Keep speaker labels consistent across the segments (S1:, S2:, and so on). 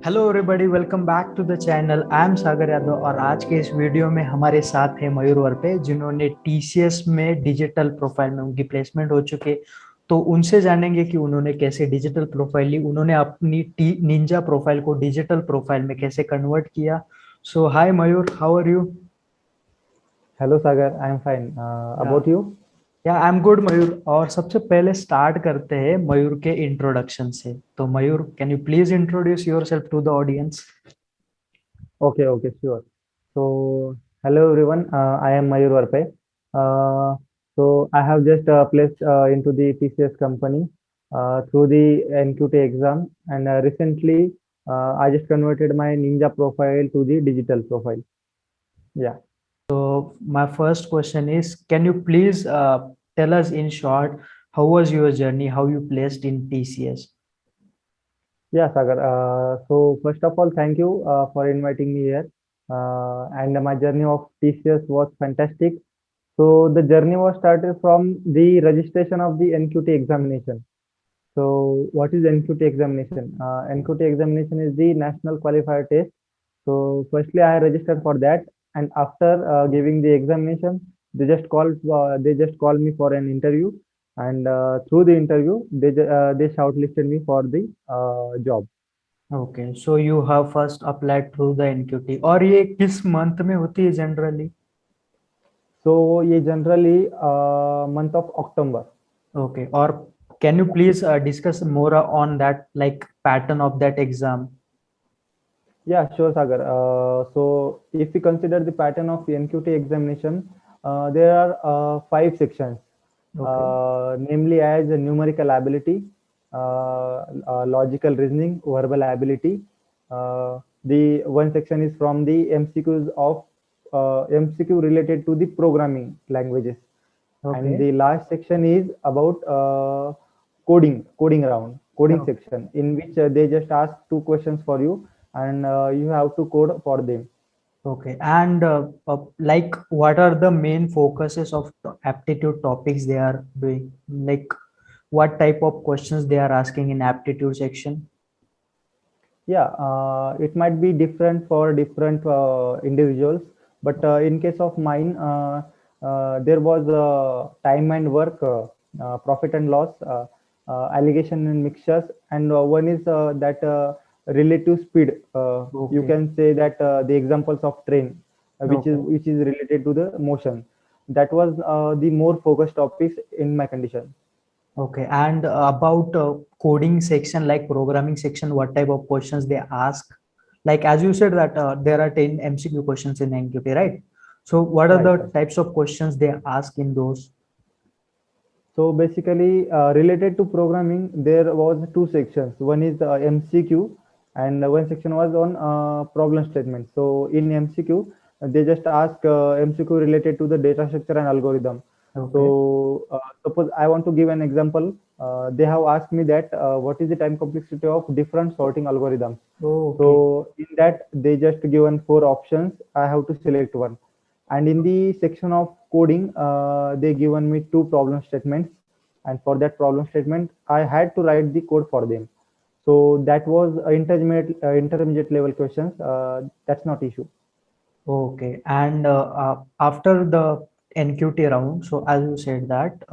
S1: Hello everybody, welcome back to the channel. I am Sagar Yadav और आज के इस वीडियो में हमारे साथ है मयूर वर्पे, जिन्होंने टीसीएस में डिजिटल प्रोफाइल में उनकी प्लेसमेंट हो चुके। तो उनसे जानेंगे कि उन्होंने कैसे डिजिटल प्रोफाइल ली, उन्होंने अपनी निंजा प्रोफाइल को डिजिटल प्रोफाइल में कैसे कन्वर्ट किया। So hi Mayur, how are you?
S2: Hello Sagar, I am fine. About you?
S1: Yeah I am good मयूर। और सबसे पहले स्टार्ट करते हैं मयूर के इंट्रोडक्शन से। तो Mayur, can you please introduce yourself to the audience?
S2: Okay, okay, sure. So, hello everyone. I am Mayur Varpe. So, I have just placed into the TCS company through the NQT exam, and recently I just converted my Ninja profile to the digital profile. Yeah.
S1: My first question is, can you please tell us in short, how was your journey, how you placed in TCS?
S2: Yeah, Sagar. So first of all, thank you for inviting me here. And my journey of TCS was fantastic. So the journey was started from the registration of the NQT examination. So what is NQT examination? NQT examination is the national qualifier test. So firstly, I registered for that, and after giving the examination, they just called me for an interview, and through the interview, they shortlisted me for the job.
S1: Okay, so you have first applied through the NQT, और ये किस month में होती है generally?
S2: So ये generally month of October.
S1: Okay, or can you please discuss more on that, like pattern of that exam?
S2: Yeah, sure, Sagar. So if we consider the pattern of the NQT examination, there are five sections,
S1: Okay,
S2: namely as a numerical ability, logical reasoning, verbal ability. The one section is from the MCQs of MCQ related to the programming languages, and
S1: okay,
S2: the last section is about coding
S1: okay.
S2: section, in which they just ask two questions for you, and you have to code for them.
S1: Okay, and like, what are the main focuses of aptitude topics they are doing? Like, what type of questions they are asking in aptitude section?
S2: Yeah, it might be different for different individuals, but in case of mine, there was time and work, profit and loss, allegation and mixtures, and one is that relative speed. You
S1: Okay,
S2: can say that the examples of train,
S1: okay,
S2: which is related to the motion. That was the more focused topics in my condition.
S1: okay. And about coding section, like programming section, what type of questions they ask? Like, as you said that there are 10 MCQ questions in NQT, right? So what are
S2: Right,
S1: the
S2: right.
S1: types of questions they ask in those?
S2: So basically, related to programming, there was two sections. One is the MCQ, and one section was on problem statement. So in MCQ, they just ask MCQ related to the data structure and algorithm.
S1: Okay,
S2: So suppose I want to give an example. They have asked me that what is the time complexity of different sorting algorithms.
S1: okay,
S2: So in that, they just given four options. I have to select one. And in the section of coding, they given me two problem statements, and for that problem statement, I had to write the code for them. So that was intermediate level questions. That's not issue.
S1: okay. And after the NQT round, so as you said that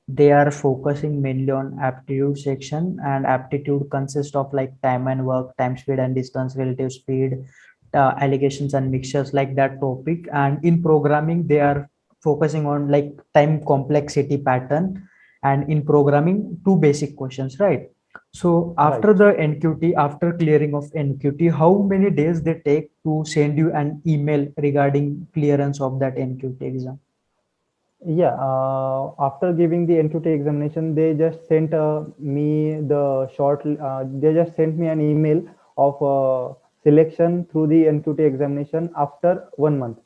S1: they are focusing mainly on aptitude section, and aptitude consists of like time and work, time, speed and distance, relative speed, allegations and mixtures, like that topic. And in programming, they are focusing on like time complexity pattern, and in programming, two basic questions, right? So
S2: Right.
S1: after the NQT, after clearing of NQT, how many days they take to send you an email regarding clearance of that NQT exam?
S2: Yeah. After giving the NQT examination, they just sent me the short. They just sent me an email of selection through the NQT examination after 1 month.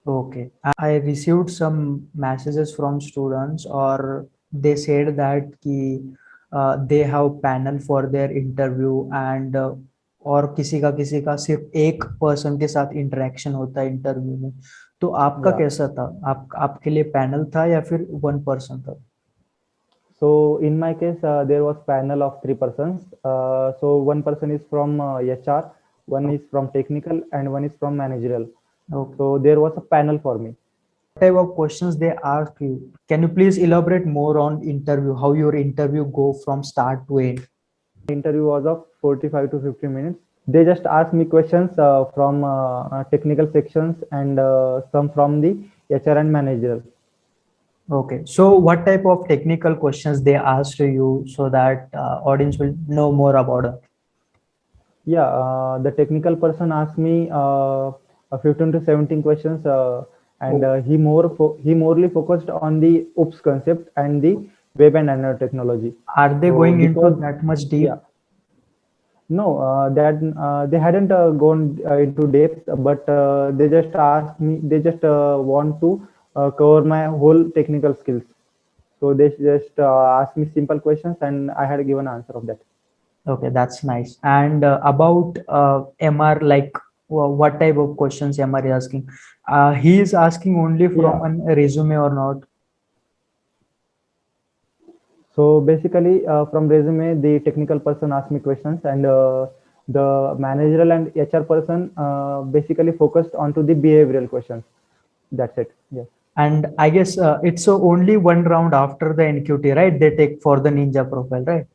S1: Okay. I received some messages from students, or they said that they have panel for their interview, and और किसी का सिर्फ एक person के साथ interaction होता है interview में। तो आपका
S2: Yeah.
S1: कैसा था? आपके लिए पैनल था या फिर वन पर्सन था?
S2: So in my case, there was panel of three persons. So one person is from HR, one is from technical, and one is from managerial.
S1: Okay.
S2: So there was a panel for me.
S1: Type of questions they ask you? Can you please elaborate more on interview? How your interview go from start to end?
S2: Interview was of 45 to 50 minutes. They just asked me questions from technical sections and some from the HR and managerial.
S1: Okay. So what type of technical questions they asked you so that audience will know more about it?
S2: Yeah, the technical person asked me 15 to 17 questions, and
S1: Oh,
S2: he morely focused on the OOPS concept and the web and nano technology.
S1: are they
S2: So
S1: going into
S2: because
S1: that much
S2: yeah,
S1: deep?
S2: no, that they hadn't gone into depth, but they just asked me. They just want to cover my whole technical skills. So they just asked me simple questions, and I had given answer of that.
S1: Okay, that's nice. And about MR, like what type of questions MR is asking? He is asking only from
S2: Yeah.
S1: a resume or not?
S2: So basically, from resume, the technical person asked me questions, and the managerial and HR person basically focused onto the behavioral questions. That's it. Yes.
S1: And I guess it's only one round after the NQT, right? They take for the Ninja profile, right?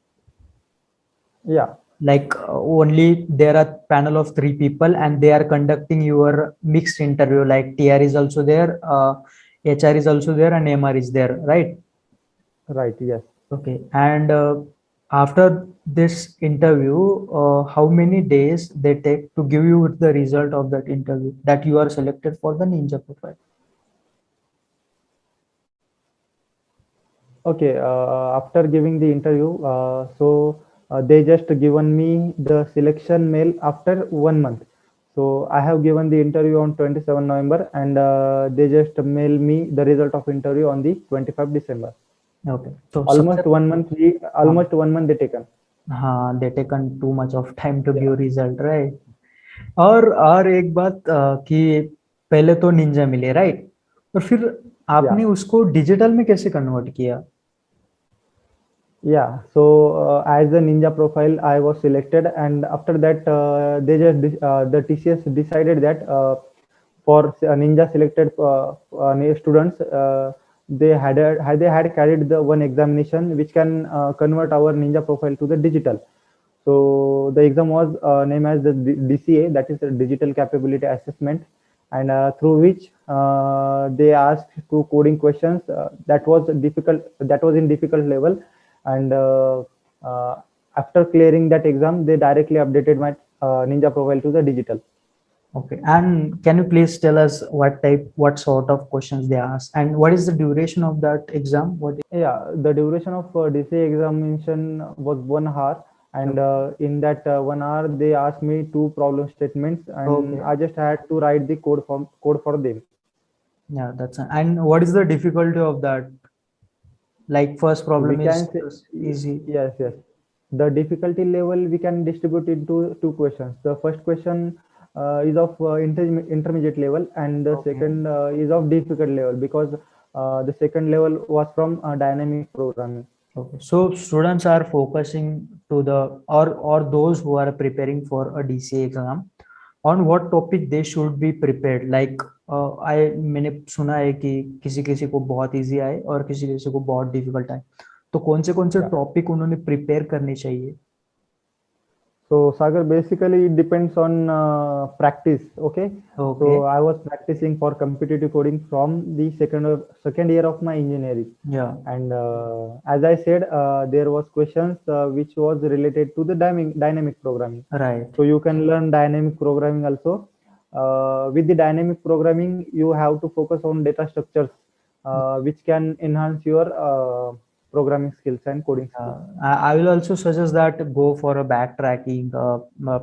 S2: Yeah.
S1: Like only there are panel of three people and they are conducting your mixed interview. Like TR is also there, HR is also there, and MR is there, right?
S2: Right. Yes.
S1: Okay. And after this interview, how many days they take to give you the result of that interview that you are selected for the Ninja profile?
S2: Okay. After giving the interview, they just given me the selection mail after 1 month. So I have given the interview on 27 November, and they just mail me the result of interview on the 25 December.
S1: Okay. So
S2: Almost
S1: success.
S2: 1 month.
S1: Um,
S2: Almost 1 month they taken.
S1: हाँ, they taken too much of time to
S2: Yeah.
S1: give result, right? और एक बात कि पहले तो Ninja मिले, right? और फिर
S2: Yeah.
S1: आपने उसको डिजिटल में कैसे कन्वर्ट किया?
S2: Yeah. So as a ninja profile, I was selected, and after that, the TCS decided that for ninja selected new students, they had carried the one examination which can convert our ninja profile to the digital. So the exam was named as the DCA, that is the Digital Capability Assessment, and through which they asked two coding questions that was difficult, that was in difficult level, and uh, after clearing that exam, they directly updated my Ninja profile to the digital.
S1: Okay. And can you please tell us what sort of questions they ask, and what is the duration of that exam? What is?
S2: Yeah, the duration of DCA examination was 1 hour, and in that 1 hour, they asked me two problem statements, and
S1: Okay.
S2: I just had to write the code for them.
S1: Yeah, and what is the difficulty of that? Like first
S2: We
S1: problem
S2: can
S1: is
S2: say
S1: easy.
S2: yes, yes. The difficulty level we can distribute into two questions. The first question is of intermediate level, and the
S1: Okay.
S2: second is of difficult level, because the second level was from dynamic programming.
S1: Okay. So students are focusing to the or those who are preparing for a DCA exam, on what topic they should be prepared. Like मैंने सुना है कि किसी किसी को बहुत easy आए और किसी किसी को बहुत डिफिकल्ट आए, तो कौन से
S2: Yeah.
S1: टॉपिक उन्होंने प्रिपेयर करने चाहिए?
S2: So Sagar, basically it depends on practice. Okay.
S1: Okay.
S2: So I was practicing for competitive coding from the second year of my engineering,
S1: या.
S2: and as I said, there was questions which was related to the dynamic programming.
S1: Right.
S2: So you can learn dynamic programming also. With the dynamic programming, you have to focus on data structures, which can enhance your programming skills and coding skills.
S1: I will also suggest that go for a backtracking,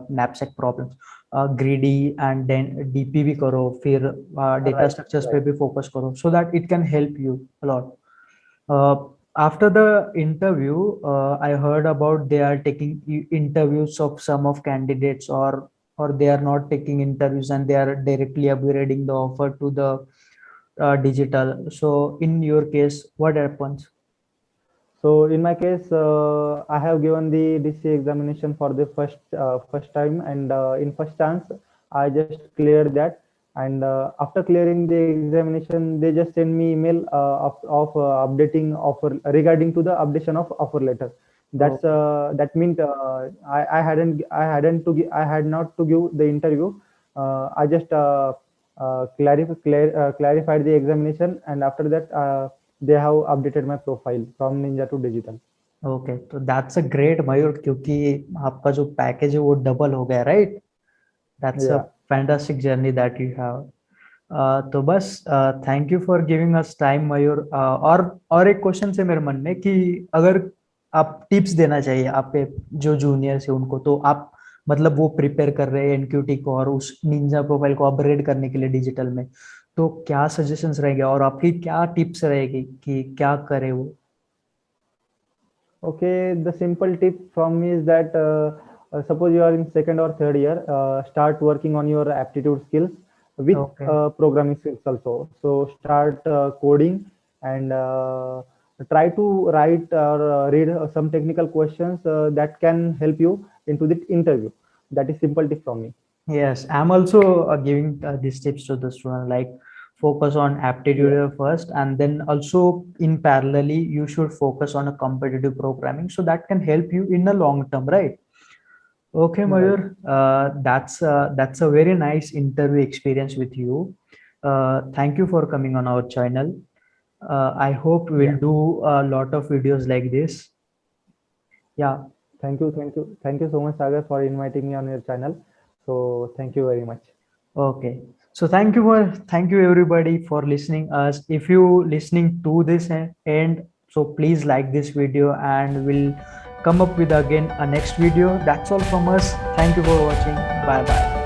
S1: knapsack problems, greedy and then DPV करो, फिर data
S2: Right,
S1: structures पे
S2: right.
S1: भी focus करो, so that it can help you a lot. Uh, After the interview, I heard about they are taking interviews of some of candidates, or they are not taking interviews and they are directly upgrading the offer to the digital. So in your case, what happens?
S2: So in my case, I have given the DCA examination for the first time, and in first chance, I just cleared that. And after clearing the examination, they just send me email of updating offer regarding to the updation of offer letter.
S1: Okay.
S2: That meant I had not to give the interview. I just clarified the examination, and after that. They have updated my profile from Ninja to digital.
S1: Okay, तो that's a great Mayur, क्योंकि आपका जो package है वो double हो गया, right? That's a
S2: Yeah,
S1: fantastic journey that you have. तो बस thank you for giving us time Mayur. और एक क्वेश्चन है मेरे मन में कि अगर आप टिप्स देना चाहिए आपके जो जूनियर्स है उनको, तो आप मतलब वो प्रिपेयर कर रहे हैं एनक्यूटी को और उस निंजा प्रोफाइल को अपग्रेड करने के लिए डिजिटल में, तो क्या सजेशंस रहेंगे और आपकी क्या टिप्स रहेगी कि क्या करे वो?
S2: okay. The simple tip from me is that suppose you are in second or third year, start working on your aptitude skills with
S1: okay.
S2: programming skills also. So start coding and try to write or read some technical questions that can help you into the interview. That is simple tip from me.
S1: Yes, I'm also giving these tips to the student, like focus on
S2: Yeah,
S1: aptitude first, and then also in parallelly, you should focus on a competitive programming. So that can help you in the long term, right? Okay,
S2: right.
S1: Mayur, that's a very nice interview experience with you. Thank you for coming on our channel. I hope
S2: Yeah.
S1: we'll do a lot of videos like this. Yeah.
S2: Thank you so much, Sagar, for inviting me on your channel. So thank you very much.
S1: Okay. So thank you everybody for listening us. If you listening to this end, so please like this video and we'll come up with again a next video. That's all from us. Thank you for watching. Bye bye.